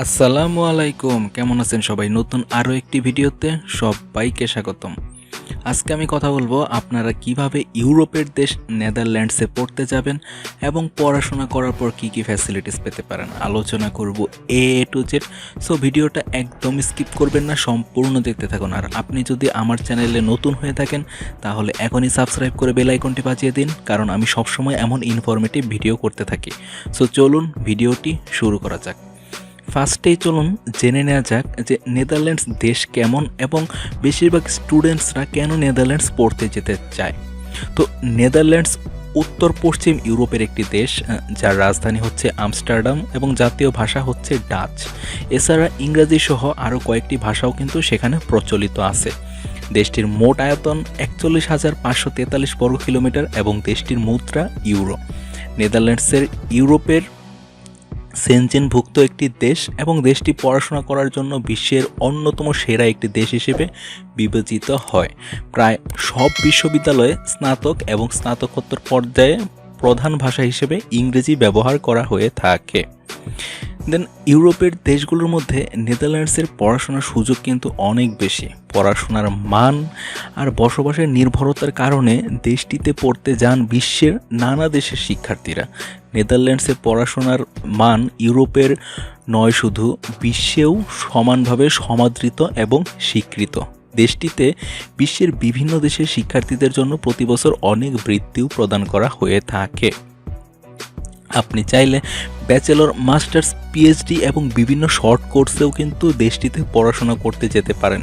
আসসালামু আলাইকুম, কেমন আছেন সবাই? নতুন আরও একটি ভিডিওতে সবাইকে স্বাগতম। আজকে আমি কথা বলবো আপনারা কিভাবে ইউরোপের দেশ নেদারল্যান্ডসে পড়তে যাবেন এবং পড়াশোনা করার পর কী কী ফ্যাসিলিটিস পেতে পারেন। আলোচনা করব এ টু জেড। সো ভিডিওটা একদম স্কিপ করবেন না, সম্পূর্ণ দেখতে থাকুন। আর আপনি যদি আমার চ্যানেলে নতুন হয়ে থাকেন তাহলে এখনই সাবস্ক্রাইব করে বেল আইকনটি বাজিয়ে দিন, কারণ আমি সবসময় এমন ইনফরমেটিভ ভিডিও করতে থাকি। সো চলুন ভিডিওটি শুরু করা যাক। ফার্স্টেই চলুন জেনে নেওয়া যাক যে নেদারল্যান্ডস দেশ কেমন এবং বেশিরভাগ স্টুডেন্টসরা কেন নেদারল্যান্ডস পড়তে যেতে চায়। তো নেদারল্যান্ডস উত্তর পশ্চিম ইউরোপের একটি দেশ, যার রাজধানী হচ্ছে আমস্টারডাম এবং জাতীয় ভাষা হচ্ছে ডাচ। এছাড়া ইংরেজি সহ আরও কয়েকটি ভাষাও কিন্তু সেখানে প্রচলিত আছে। দেশটির মোট আয়তন 41,543 বর্গ কিলোমিটার এবং দেশটির মুদ্রা ইউরো। নেদারল্যান্ডসের ইউরোপের সেনজেনভুক্ত একটি দেশ এবং দেশটি পড়াশোনা করার জন্য বিশ্বের অন্যতম সেরা একটি দেশ হিসেবে বিবেচিত হয়। প্রায় সব বিশ্ববিদ্যালয়ে স্নাতক এবং স্নাতকোত্তর পর্যায়ে প্রধান ভাষা হিসেবে ইংরেজি ব্যবহার করা হয়ে থাকে। দেন ইউরোপের দেশগুলোর মধ্যে নেদারল্যান্ডসের পড়াশোনার সুযোগ কিন্তু অনেক বেশি। পড়াশোনার মান আর বসবাসের নির্ভরতার কারণে দেশটিতে পড়তে যান বিশ্বের নানা দেশের শিক্ষার্থীরা। নেদারল্যান্ডসে পড়াশোনার মান ইউরোপের নয়, শুধু বিশ্বেও সমানভাবে সমাদৃত এবং স্বীকৃত। দেশটিতে বিশ্বের বিভিন্ন দেশের শিক্ষার্থীদের জন্য প্রতি বছর অনেক বৃত্তিও প্রদান করা হয়ে থাকে। আপনি চাইলে ব্যাচেলর, মাস্টার্স, পিএইচডি এবং বিভিন্ন শর্ট কোর্সেও কিন্তু দেশটিতে পড়াশোনা করতে যেতে পারেন।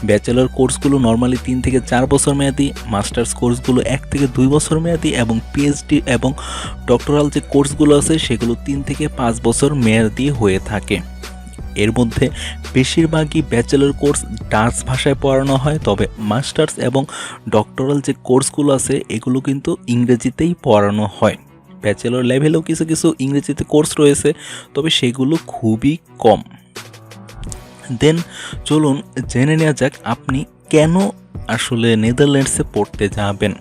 ব্যাচেলর কোর্সগুলো নর্মালি 3 থেকে 4 বছর মেয়াদি, মাস্টার্স কোর্সগুলো 1 থেকে 2 বছর মেয়াদি এবং পিএইচডি এবং ডক্টরাল যে কোর্সগুলো আছে সেগুলো 3 থেকে 5 বছর মেয়াদি হয়ে থাকে। এর মধ্যে বেশিরভাগই ব্যাচেলর কোর্স ডাচ ভাষায় পড়ানো হয়, তবে মাস্টার্স এবং ডক্টরাল যে কোর্সগুলো আছে এগুলো কিন্তু ইংরেজিতেই পড়ানো হয়। ব্যাচেলর লেভেলেও কিছু কিছু ইংরেজিতে কোর্স রয়েছে, তবে সেগুলো খুবই কম। দেন চলুন জেনে নেওয়া যাক আপনি কেন আসলে নেদারল্যান্ডসে পড়তে যাবেন।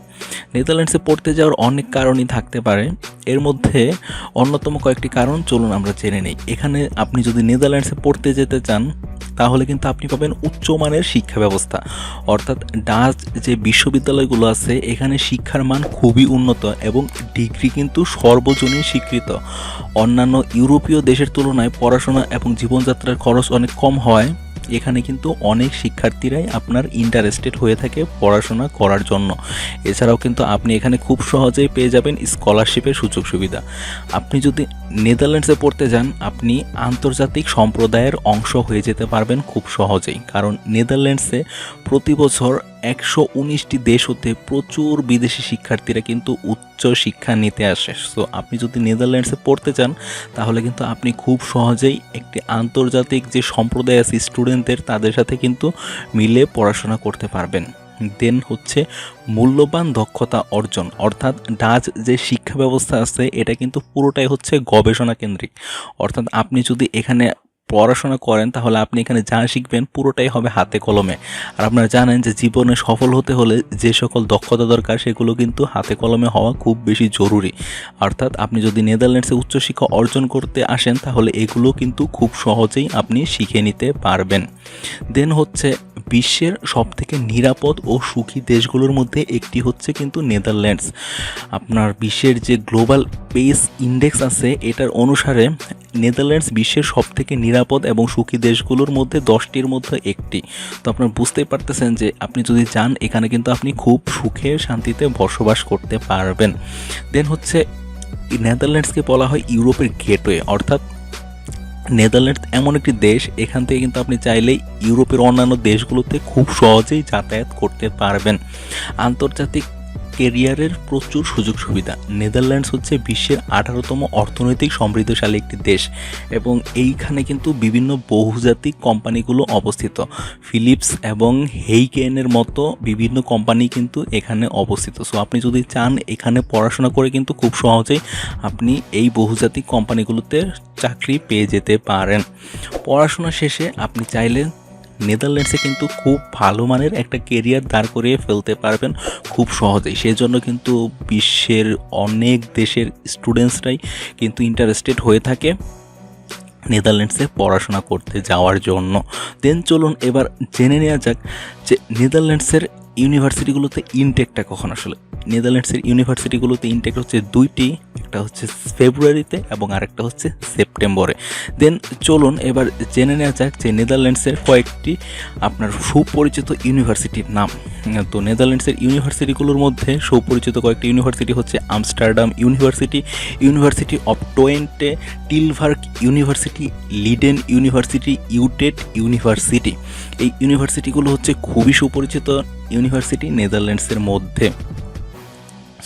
নেদারল্যান্ডসে পড়তে যাওয়ার অনেক কারণই থাকতে পারে, এর মধ্যে অন্যতম কয়েকটি কারণ চলুন আমরা জেনে নেই। এখানে আপনি যদি নেদারল্যান্ডসে পড়তে যেতে চান তাহলে কিন্তু আপনি পাবেন উচ্চমানের শিক্ষা ব্যবস্থা, অর্থাৎ ডাচ যে বিশ্ববিদ্যালয়গুলো আছে এখানে শিক্ষার মান খুবই উন্নত এবং ডিগ্রি কিন্তু সর্বজনীন স্বীকৃত। অন্যান্য ইউরোপীয় দেশের তুলনায় পড়াশোনা এবং জীবনযাত্রার খরচ অনেক কম হয়। এখানে কিন্তু অনেক শিক্ষার্থীরাই আপনার ইন্টারেস্টেড হয়ে থাকে পড়াশোনা করার জন্য। এছাড়াও কিন্তু আপনি এখানে খুব সহজেই পেয়ে যাবেন স্কলারশিপের সুযোগ সুবিধা। আপনি যদি নেদারল্যান্ডসে পড়তে যান আপনি আন্তর্জাতিক সম্প্রদায়ের অংশ হয়ে যেতে পারবেন খুব সহজেই, কারণ নেদারল্যান্ডসে প্রতি বছর 119টি দেশ হতে প্রচুর বিদেশি শিক্ষার্থীরা কিন্তু উচ্চ শিক্ষা নিতে আসে। সো আপনি যদি নেদারল্যান্ডসে পড়তে চান তাহলে কিন্তু আপনি খুব সহজেই একটি আন্তর্জাতিক যে সম্প্রদায় আছে স্টুডেন্টদের, তাদের সাথে কিন্তু মিলে পড়াশোনা করতে পারবেন। দেন হচ্ছে মূল্যবান দক্ষতা অর্জন, অর্থাৎ ডাচ যে শিক্ষা ব্যবস্থা আছে এটা কিন্তু পুরোটাই হচ্ছে গবেষণা কেন্দ্রিক। অর্থাৎ আপনি যদি এখানে পড়াশোনা করেন তাহলে আপনি এখানে যা শিখবেন পুরোটাই হবে হাতে কলমে। আর আপনারা জানেন যে জীবনে সফল হতে হলে যে সকল দক্ষতা দরকার সেগুলো কিন্তু হাতে কলমে হওয়া খুব বেশি জরুরি। অর্থাৎ আপনি যদি নেদারল্যান্ডসে উচ্চশিক্ষা অর্জন করতে আসেন তাহলে এগুলো কিন্তু খুব সহজেই আপনি শিখে নিতে পারবেন। দেন হচ্ছে বিশ্বের সবথেকে নিরাপদ ও সুখী দেশগুলোর মধ্যে একটি হচ্ছে কিন্তু নেদারল্যান্ডস। আপনার বিশ্বের যে গ্লোবাল পেস ইন্ডেক্স আছে এটার অনুসারে নেদারল্যান্ডস বিশ্বের সবথেকে নিরাপদ এবং সুখী দেশগুলোর মধ্যে 10টির মধ্যে একটি। তো আপনারা বুঝতেই পারতেছেন যে আপনি যদি যান এখানে কিন্তু আপনি খুব সুখে শান্তিতে বসবাস করতে পারবেন। দেন হচ্ছে নেদারল্যান্ডসকে বলা হয় ইউরোপের গেটওয়ে, অর্থাৎ নেদারল্যান্ডস এমন একটি দেশ এখান থেকে কিন্তু আপনি চাইলেই ইউরোপের অন্যান্য দেশগুলোতে খুব সহজেই যাতায়াত করতে পারবেন। আন্তর্জাতিক কেরিয়ারের প্রচুর সুযোগ সুবিধা। নেদারল্যান্ডস হচ্ছে বিশ্বের 18তম অর্থনৈতিক সমৃদ্ধশালী একটি দেশ এবং এইখানে কিন্তু বিভিন্ন বহুজাতিক কোম্পানিগুলো অবস্থিত। ফিলিপস এবং হেইকেনের মতো বিভিন্ন কোম্পানি কিন্তু এখানে অবস্থিত। সো আপনি যদি চান এখানে পড়াশোনা করে কিন্তু খুব সহজেই আপনি এই বহুজাতিক কোম্পানিগুলোতে চাকরি পেয়ে যেতে পারেন। পড়াশোনা শেষে আপনি চাইলে নেদারল্যান্ডসে কিন্তু খুব ভালো মানের একটা কেরিয়ার দাঁড় করিয়ে ফেলতে পারবেন খুব সহজেই। সেজন্য কিন্তু বিশ্বের অনেক দেশের স্টুডেন্টসরাই কিন্তু ইন্টারেস্টেড হয়ে থাকে নেদারল্যান্ডসে পড়াশোনা করতে যাওয়ার জন্য। দেন চলুন এবার জেনে নেওয়া যাক যে নেদারল্যান্ডসের ইউনিভার্সিটিগুলোতে ইনটেকটা কখন আসলে। নেদারল্যান্ডসের ইউনিভার্সিটিগুলোতে ইনটেক হচ্ছে দুইটি, একটা হচ্ছে ফেব্রুয়ারিতে এবং আরেকটা হচ্ছে সেপ্টেম্বরে। দেন চলুন এবার জেনে নেওয়া যাক যে নেদারল্যান্ডসের কয়েকটি আপনার সুপরিচিত ইউনিভার্সিটির নাম। তো নেদারল্যান্ডসের ইউনিভার্সিটিগুলোর মধ্যে সুপরিচিত কয়েকটি ইউনিভার্সিটি হচ্ছে Amsterdam university, university of Twente, Tilburg university, Leiden university, ইউটেট ইউনিভার্সিটি। এই ইউনিভার্সিটিগুলো হচ্ছে খুবই সুপরিচিত ইউনিভার্সিটি নেদারল্যান্ডসের মধ্যে।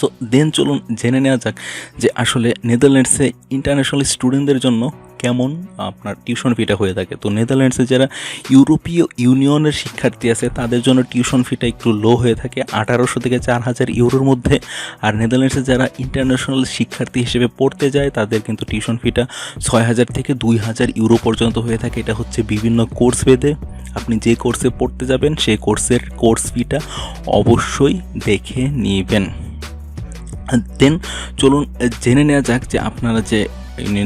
সো দেন চলুন জেনে নেওয়া যাক যে আসলে নেদারল্যান্ডসে ইন্টারন্যাশনাল স্টুডেন্টদের জন্য কেমন আপনার টিউশন ফিটা হয়ে থাকে। তো নেদারল্যান্ডসে যারা ইউরোপীয় ইউনিয়নের শিক্ষার্থী আছে তাদের জন্য টিউশন ফিটা একটু লো হয়ে থাকে 1800 থেকে 4000 ইউরোর মধ্যে। আর নেদারল্যান্ডসে যারা ইন্টারন্যাশনাল শিক্ষার্থী হিসেবে পড়তে যায় তাদের কিন্তু টিউশন ফিটা 6000 থেকে 2000 ইউরো পর্যন্ত হয়ে থাকে। এটা হচ্ছে বিভিন্ন কোর্স ভেদে। আপনি যে কোর্সে পড়তে যাবেন সেই কোর্সের কোর্স ফিটা অবশ্যই দেখে নেবেন। দেন চলুন জেনে নেওয়া যাক যে আপনারা যে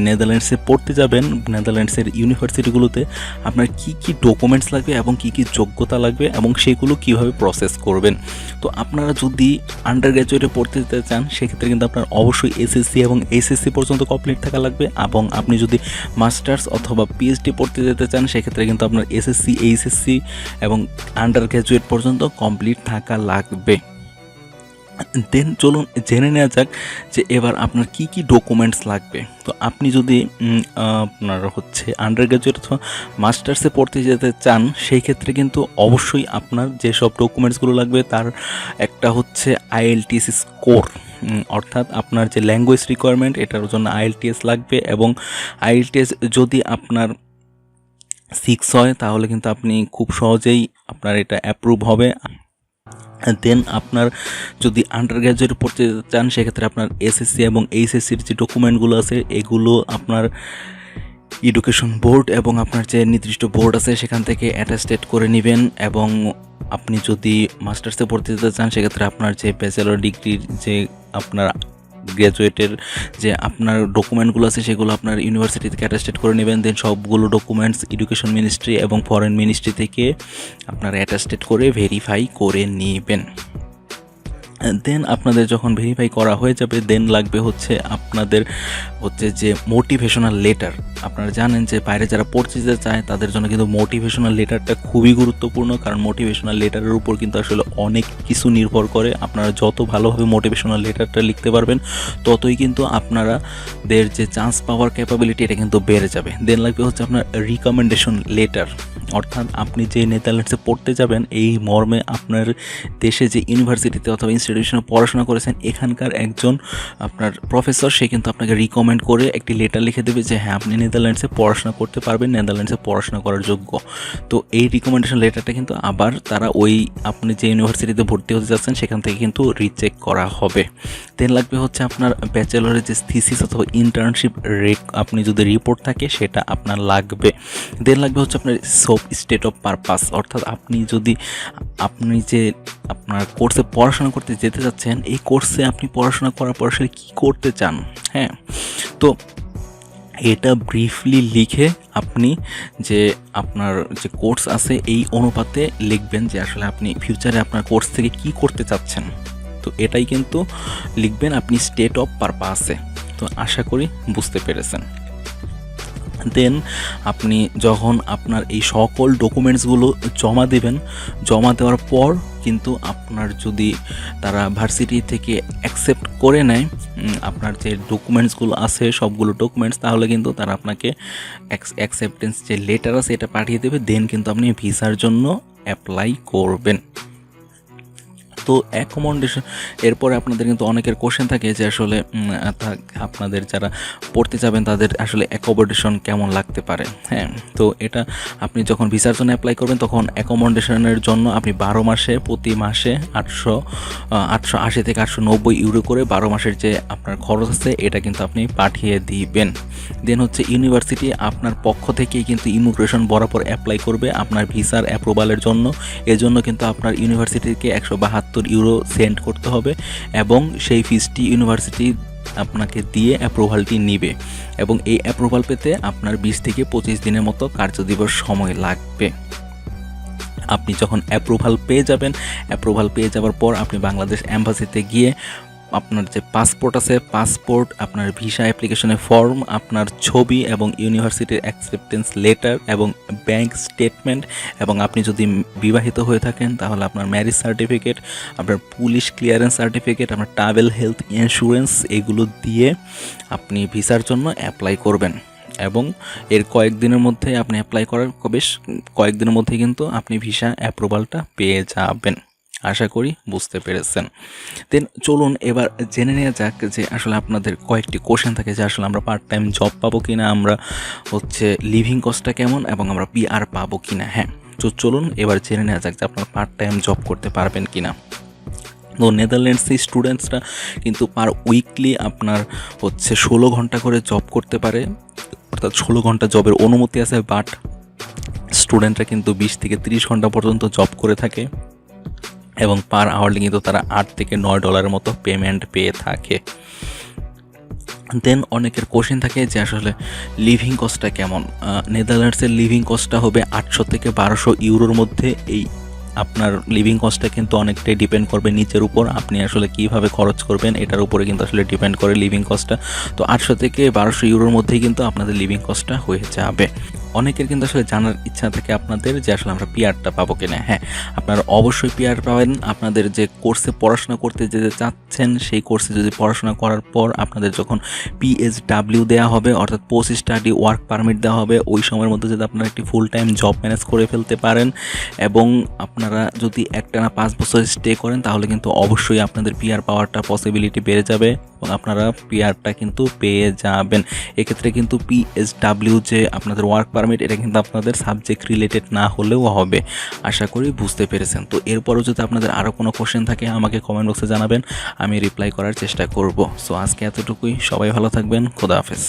নেদারল্যান্ডসে পড়তে যাবেন, নেদারল্যান্ডসের ইউনিভার্সিটিগুলোতে আপনার কি কি ডকুমেন্টস লাগবে এবং কি কি যোগ্যতা লাগবে এবং সেগুলো কিভাবে প্রসেস করবেন। তো আপনারা যদি আন্ডার গ্র্যাজুয়েটে পড়তে যেতে চান সেক্ষেত্রে কিন্তু আপনার অবশ্যই এসএসসি এবং এইচএসসি পর্যন্ত কমপ্লিট থাকা লাগবে, এবং আপনি যদি মাস্টার্স অথবা পিএইচডি পড়তে যেতে চান সেক্ষেত্রে কিন্তু আপনার এসএসসি, এইচএসসি এবং আন্ডার গ্র্যাজুয়েট পর্যন্ত কমপ্লিট থাকা লাগবে। দেন চলুন জেনে নেওয়া যাক যে এবার আপনার কি কি ডকুমেন্টস লাগবে। তো আপনি যদি আপনার হচ্ছে আন্ডার গ্র্যাজুয়েট অথবা মাস্টার্সে পড়তে যেতে চান সেই ক্ষেত্রে কিন্তু অবশ্যই আপনার যেসব ডকুমেন্টসগুলো লাগবে তার একটা হচ্ছে আইএলটিএস স্কোর, অর্থাৎ আপনার যে ল্যাঙ্গুয়েজ রিকোয়ারমেন্ট এটার জন্য আইএলটিএস লাগবে, এবং আইএলটিএস যদি আপনার 6 হয় তাহলে কিন্তু আপনি খুব সহজেই আপনার এটা অ্যাপ্রুভ হবে। দেন আপনার যদি আন্ডার গ্র্যাজুয়েট পড়তে চান সেক্ষেত্রে আপনার এসএসসি এবং এইচএসসির যে ডকুমেন্টগুলো আছে এগুলো আপনার এডুকেশন বোর্ড এবং আপনার যে নির্দিষ্ট বোর্ড আছে সেখান থেকে অ্যাটাস্টেড করে নেবেন। এবং আপনি যদি মাস্টার্সে পড়তে যেতে চান সেক্ষেত্রে আপনার যে ব্যাচেলর ডিগ্রির যে আপনার গ্র্যাজুয়েটের যে আপনার ডকুমেন্টগুলো আছে সেগুলো আপনার ইউনিভার্সিটি থেকে অ্যাটাস্টেড করে নেবেন। দেন সবগুলো ডকুমেন্টস এডুকেশন মিনিস্ট্রি এবং ফরেন মিনিস্ট্রি থেকে আপনার অ্যাটাস্টেড করে ভেরিফাই করে নেবেন। দেন আপনাদের যখন ভেরিফাই করা হয়ে যাবে দেন লাগবে হচ্ছে আপনাদের হচ্ছে যে মোটিভেশনাল লেটার। আপনারা জানেন যে বাইরে যারা পড়তে যেতে চায় তাদের জন্য কিন্তু মোটিভেশনাল লেটারটা খুবই গুরুত্বপূর্ণ, কারণ মোটিভেশনাল লেটারের উপর কিন্তু আসলে অনেক কিছু নির্ভর করে। আপনারা যত ভালোভাবে মোটিভেশনাল লেটারটা লিখতে পারবেন ততই কিন্তু আপনারাদের যে চান্স পাওয়ার ক্যাপাবিলিটি এটা কিন্তু বেড়ে যাবে। দেন লাগবে হচ্ছে আপনার রিকমেন্ডেশন লেটার, অর্থাৎ আপনি যে নেদারল্যান্ডসে পড়তে যাবেন এই মর্মে আপনার দেশে যে ইউনিভার্সিটিতে অথবা ইনস্টিটিউশনে পড়াশোনা করেছেন এখানকার একজন আপনার প্রফেসর সে কিন্তু আপনাকে রিকমেন্ড করে একটি লেটার লিখে দেবে যে হ্যাঁ আপনি নেদারল্যান্ডসে পড়াশোনা করতে পারবেন, নেদারল্যান্ডসে পড়াশোনা করার যোগ্য। তো এই রিকমেন্ডেশন লেটারটা কিন্তু আবার তারা ওই আপনি যে ইউনিভার্সিটিতে ভর্তি হতে যাচ্ছেন সেখান থেকে কিন্তু রিচেক করা হবে। দেন লাগবে হচ্ছে আপনার ব্যাচেলরের যে থিসিস অথবা ইন্টার্নশিপ আপনি যদি রিপোর্ট থাকে সেটা আপনার লাগবে। দেন লাগবে হচ্ছে আপনার স্টেট অফ পারপাস, অর্থাৎ আপনি যদি আপনি যে আপনার কোর্সে পড়াশোনা করতে যেতে যাচ্ছেন এই কোর্সে আপনি পড়াশোনা করার পর আসলে কী করতে চান। হ্যাঁ, তো এটা ব্রিফলি লিখে আপনি যে আপনার যে কোর্স আছে এই অনুপাতে লিখবেন যে আসলে আপনি ফিউচারে আপনার কোর্স থেকে কি করতে চাচ্ছেন। তো এটাই কিন্তু লিখবেন আপনি স্টেট অফ পারপাসে। তো আশা করি বুঝতে পেরেছেন। দেন আপনি যখন আপনার এই সকল ডকুমেন্টসগুলো জমা দেবেন, জমা দেওয়ার পর কিন্তু আপনার যদি তারা ভার্সিটি থেকে অ্যাকসেপ্ট করে নেয় আপনার যে ডকুমেন্টসগুলো আছে সবগুলো ডকুমেন্টস, তাহলে কিন্তু তারা আপনাকে অ্যাকসেপ্টেন্স যে লেটার আছে এটা পাঠিয়ে দেবে। দেন কিন্তু আপনি ভিসার জন্য অ্যাপ্লাই করবেন। তো অ্যাকোমোডেশন এরপরে আপনাদের কিন্তু অনেকের কোশ্চেন থাকে যে আসলে আপনাদের যারা পড়তে যাবেন তাদের আসলে অ্যাকোমোডেশন কেমন লাগতে পারে। হ্যাঁ, তো এটা আপনি যখন ভিসার জন্য অ্যাপ্লাই করবেন তখন অ্যাকোমোডেশনের জন্য আপনি 12 মাসে প্রতি মাসে 880 থেকে 890 ইউরো করে 12 মাসের যে আপনার খরচ আছে এটা কিন্তু আপনি পাঠিয়ে দিবেন। দেন হচ্ছে ইউনিভার্সিটি আপনার পক্ষ থেকেই কিন্তু ইমিগ্রেশন বরাবর অ্যাপ্লাই করবে আপনার ভিসার অ্যাপ্রুভালের জন্য। এজন্য কিন্তু আপনার ইউনিভার্সিটিকে 172 ইউরো সেন্ড করতে হবে এবং সেই ফিসটি ইউনিভার্সিটি আপনাকে দিয়ে অ্যাপ্রুভালটি নিবে এবং এই অ্যাপ্রুভাল পেতে আপনার 20 থেকে 25 দিনের মতো কার্যদিবস সময় লাগবে। আপনি যখন অ্যাপ্রুভাল পেয়ে যাবার পর আপনি বাংলাদেশ এম্বাসিতে গিয়ে আপনার যে পাসপোর্ট আছে, পাসপোর্ট, আপনার ভিসা অ্যাপ্লিকেশনের ফর্ম, আপনার ছবি এবং ইউনিভার্সিটির অ্যাকসেপ্টেন্স লেটার এবং ব্যাংক স্টেটমেন্ট, এবং আপনি যদি বিবাহিত হয়ে থাকেন তাহলে আপনার ম্যারেজ সার্টিফিকেট, আপনার পুলিশ ক্লিয়ারেন্স সার্টিফিকেট, আপনার ট্রাভেল হেলথ ইন্স্যুরেন্স, এগুলো দিয়ে আপনি ভিসার জন্য অ্যাপ্লাই করবেন। এবং এর কয়েকদিনের মধ্যে আপনি অ্যাপ্লাই করার বেশ কয়েকদিনের মধ্যে কিন্তু আপনি ভিসা অ্যাপ্রুভালটা পেয়ে যাবেন। আশা করি বুঝতে পেরেছেন। দেন চলুন এবার জেনে নেওয়া যাক যে আসলে আপনাদের কয়েকটি কোশ্চেন থাকে যে আসলে আমরা পার্ট টাইম জব পাবো কি না, আমরা লিভিং কস্টটা কেমন, এবং আমরা PR পাবো কি না। হ্যাঁ, তো চলুন এবার জেনে নেওয়া যাক যে আপনারা পার্ট টাইম জব করতে পারবেন কি না। তো নেদারল্যান্ডসের স্টুডেন্টসরা কিন্তু পার উইকলি আপনার 16 ঘন্টা করে জব করতে পারে, অর্থাৎ 16 ঘন্টা জবের অনুমতি আছে, বাট স্টুডেন্টরা কিন্তু 20 থেকে 30 ঘন্টা পর্যন্ত জব করে থাকে এবং পার আওয়ারলি কিন্তু তারা $8 থেকে $9 মতো পেমেন্ট পেয়ে থাকে। দেন অনেকের কোশ্চেন থাকে যে আসলে লিভিং কস্টটা কেমন। নেদারল্যান্ডসের লিভিং কস্টটা হবে 800 থেকে 1200 ইউরোর মধ্যে। এই আপনার লিভিং কস্টটা কিন্তু অনেকটাই ডিপেন্ড করবে নিচের উপর, আপনি আসলে কীভাবে খরচ করবেন এটার উপরে কিন্তু আসলে ডিপেন্ড করে লিভিং কস্টটা। তো 800 থেকে 1200 ইউরোর মধ্যেই কিন্তু আপনাদের লিভিং কস্টটা হয়ে যাবে। অনেকের কিন্তু আসলে জানার ইচ্ছা থাকে আপনাদের যে আসলে আমরা PRটা পাবো কিনা। হ্যাঁ, আপনারা অবশ্যই PR পাবেন। আপনাদের যে কোর্সে পড়াশোনা করতে যেতে চাচ্ছেন সেই কোর্সে যদি পড়াশোনা করার পর আপনাদের যখন PSW দেওয়া হবে, অর্থাৎ পোস্ট স্টাডি ওয়ার্ক পারমিট দেওয়া হবে, ওই সময়ের মধ্যে যদি আপনারা একটি ফুল টাইম জব ম্যানেজ করে ফেলতে পারেন এবং আপনারা যদি একটানা 5 বছর স্টে করেন তাহলে কিন্তু অবশ্যই আপনাদের PR পাওয়ারটা পসিবিলিটি বেড়ে যাবে এবং আপনারা PRটা কিন্তু পেয়ে যাবেন। এক্ষেত্রে কিন্তু PSW যে আপনাদের ওয়ার্ক পারমিট, এটা কিন্তু আপনাদের সাবজেক্ট রিলেটেড না হলেও হবে। আশা করি বুঝতে পেরেছেন। তো এরপরও যদি আপনাদের আরও কোনো কোশ্চেন থাকে আমাকে কমেন্ট বক্সে জানাবেন, আমি রিপ্লাই করার চেষ্টা করব। সো আজকে এতটুকুই, সবাই ভালো থাকবেন, খোদা হাফেজ।